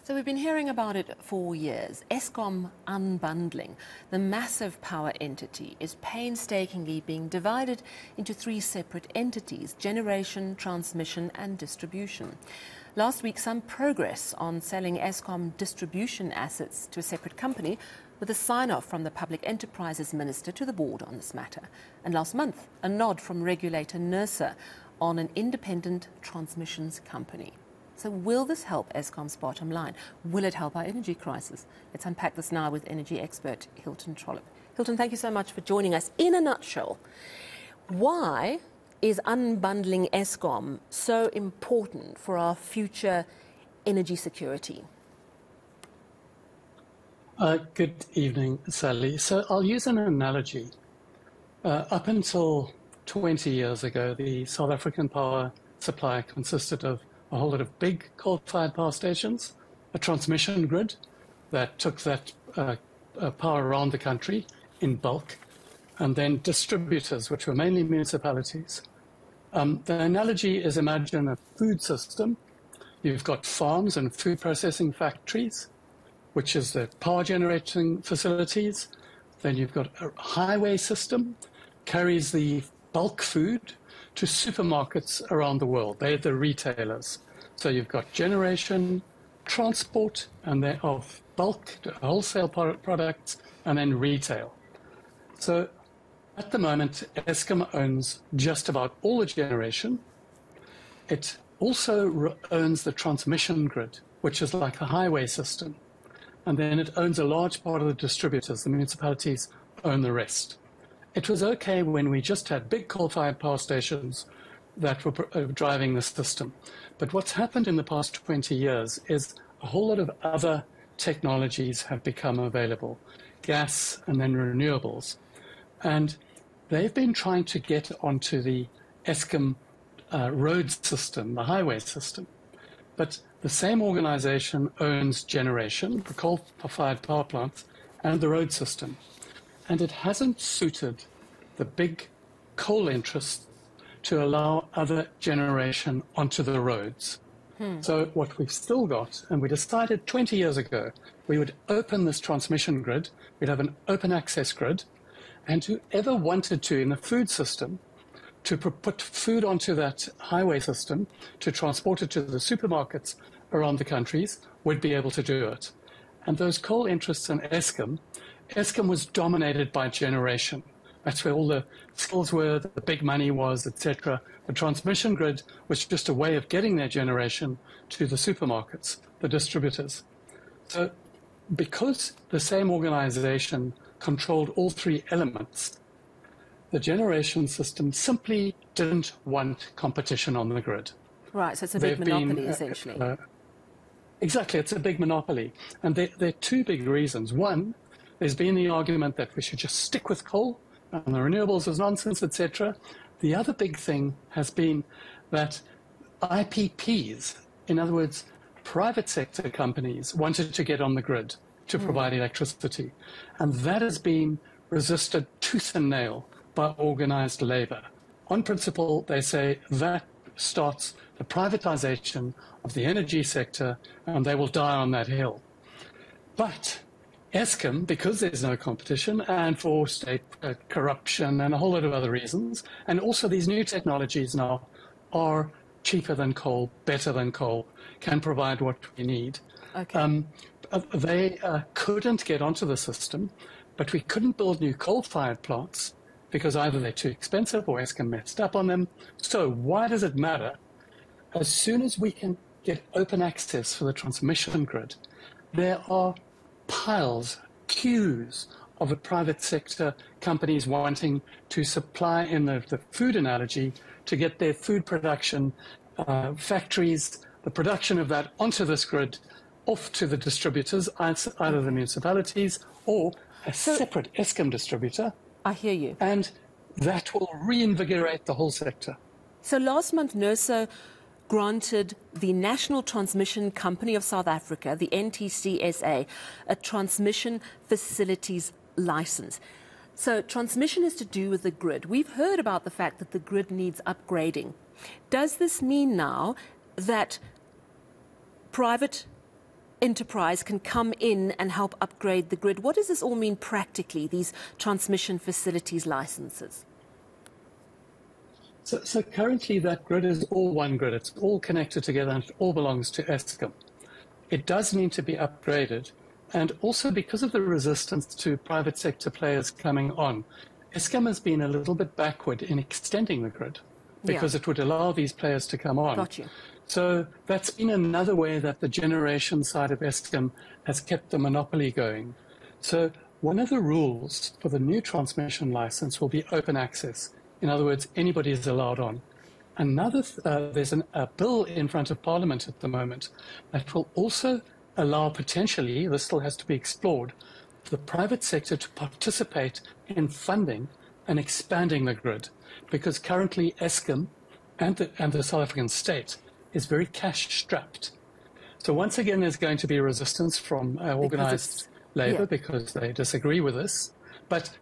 So we've been hearing about it for years. Eskom unbundling, the massive power entity, is painstakingly being divided into three separate entities: generation, transmission and distribution. Last week, some progress on selling Eskom distribution assets to a separate company, with a sign-off from the Public Enterprises Minister to the board on this matter. And last month, a nod from regulator NERSA on an independent transmissions company. So will this help Eskom's bottom line? Will it help our energy crisis? Let's unpack this now with energy expert Hilton Trollip. Hilton, thank you so much for joining us. In a nutshell, why is unbundling Eskom so important for our future energy security? Good evening, Sally. So I'll use an analogy. Up until 20 years ago, the South African power supply consisted of a whole lot of big coal-fired power stations, a transmission grid that took that power around the country in bulk, and then distributors, which were mainly municipalities. The analogy is, imagine a food system. You've got farms and food processing factories, which is the power generating facilities. Then you've got a highway system, carries the bulk food to supermarkets around the world. They're the retailers. So you've got generation, transport, and then of bulk, wholesale products, and then retail. So at the moment, Eskom owns just about all the generation. It also owns the transmission grid, which is like a highway system. And then it owns a large part of the distributors. The municipalities own the rest. It was okay when we just had big coal-fired power stations that were driving the system. But what's happened in the past 20 years is a whole lot of other technologies have become available, gas and then renewables. And they've been trying to get onto the Eskom road system, the highway system. But the same organization owns generation, the coal-fired power plants, and the road system. And it hasn't suited the big coal interests to allow other generation onto the roads. So what we've still got, and we decided 20 years ago, we would open this transmission grid, we'd have an open access grid, and whoever wanted to in the food system to put food onto that highway system, to transport it to the supermarkets around the countries, would be able to do it. And those coal interests in Eskom was dominated by generation. That's where all the skills were, the big money was, etc. The transmission grid was just a way of getting their generation to the supermarkets, the distributors. So because the same organization controlled all three elements, the generation system simply didn't want competition on the grid. Right, so it's a big monopoly, essentially. Exactly, it's a big monopoly. And there are two big reasons. One, there's been the argument that we should just stick with coal and the renewables is nonsense, etc. The other big thing has been that IPPs, in other words, private sector companies, wanted to get on the grid to provide electricity. And that has been resisted tooth and nail by organized labor. On principle, they say that starts the privatization of the energy sector and they will die on that hill. But Eskom, because there's no competition and for state corruption and a whole lot of other reasons, and also these new technologies now are cheaper than coal, better than coal, can provide what we need. Okay. They couldn't get onto the system, but we couldn't build new coal-fired plants because either they're too expensive or Eskom messed up on them. So why does it matter? As soon as we can get open access for the transmission grid, there are piles, queues of the private sector companies wanting to supply, in the food analogy, to get their food production factories, the production of that onto this grid, off to the distributors, either the municipalities or a separate Eskom distributor. I hear you. And that will reinvigorate the whole sector. So last month, NERSA granted the National Transmission Company of South Africa, the NTCSA, a transmission facilities license. So transmission is to do with the grid. We've heard about the fact that the grid needs upgrading. Does this mean now that private enterprise can come in and help upgrade the grid. What does this all mean practically, these transmission facilities licenses? So currently that grid is all one grid. It's all connected together and it all belongs to Eskom. It does need to be upgraded. And also because of the resistance to private sector players coming on, Eskom has been a little bit backward in extending the grid because it would allow these players to come on. Got you. So that's been another way that the generation side of Eskom has kept the monopoly going. So one of the rules for the new transmission license will be open access. In other words, anybody is allowed on. There's a bill in front of Parliament at the moment that will also allow potentially, this still has to be explored, the private sector to participate in funding and expanding the grid. Because currently Eskom and the South African state is very cash-strapped. So once again, there's going to be resistance from organised labour because they disagree with this.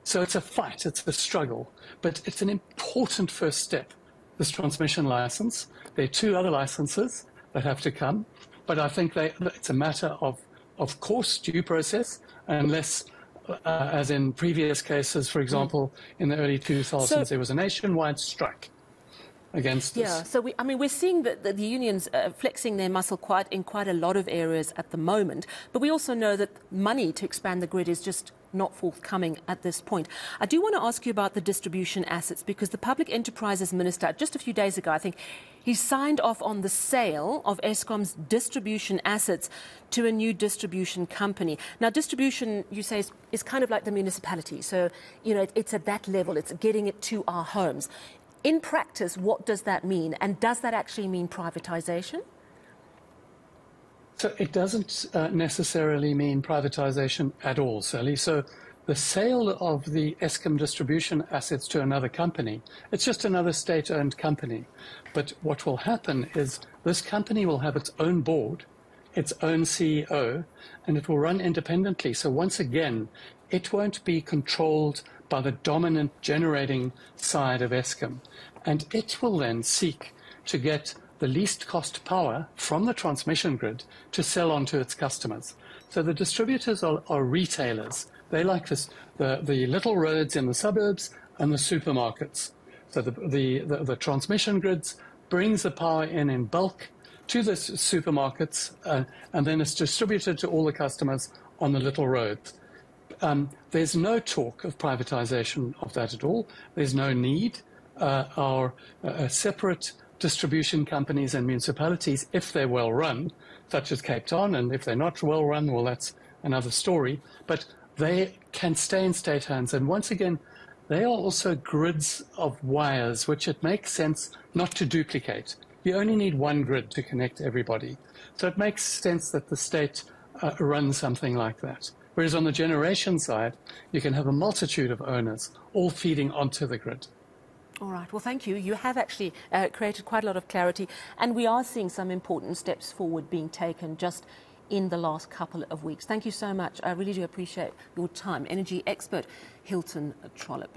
So it's a fight, it's a struggle, but it's an important first step, this transmission license. There are 2 other licenses that have to come, but I think it's a matter of course, due process, unless, as in previous cases, for example, in the early 2000s, there was a nationwide strike against this. Yeah, so we're seeing that the unions flexing their muscle in quite a lot of areas at the moment, but we also know that money to expand the grid is just not forthcoming at this point. I do want to ask you about the distribution assets, because the Public Enterprises Minister, just a few days ago, I think, he signed off on the sale of Eskom's distribution assets to a new distribution company. Now, distribution, you say, is kind of like the municipality. So, you know, it's at that level. It's getting it to our homes. In practice, what does that mean? And does that actually mean privatization? So it doesn't necessarily mean privatization at all, Sally. So the sale of the Eskom distribution assets to another company, it's just another state-owned company. But what will happen is this company will have its own board, its own CEO, and it will run independently. So once again, it won't be controlled by the dominant generating side of Eskom. And it will then seek to get the least cost power from the transmission grid to sell on to its customers. So the distributors are retailers. They like this, the little roads in the suburbs and the supermarkets. So the transmission grids brings the power in bulk to the supermarkets, and then it's distributed to all the customers on the little roads. There's no talk of privatization of that at all. There's no need. Our separate distribution companies and municipalities, if they're well run, such as Cape Town, and if they're not well run, well, that's another story, but they can stay in state hands. And once again, they are also grids of wires, which it makes sense not to duplicate. You only need one grid to connect everybody. So it makes sense that the state runs something like that. Whereas on the generation side, you can have a multitude of owners all feeding onto the grid. All right. Well, thank you. You have actually created quite a lot of clarity, and we are seeing some important steps forward being taken just in the last couple of weeks. Thank you so much. I really do appreciate your time. Energy expert Hilton Trollip.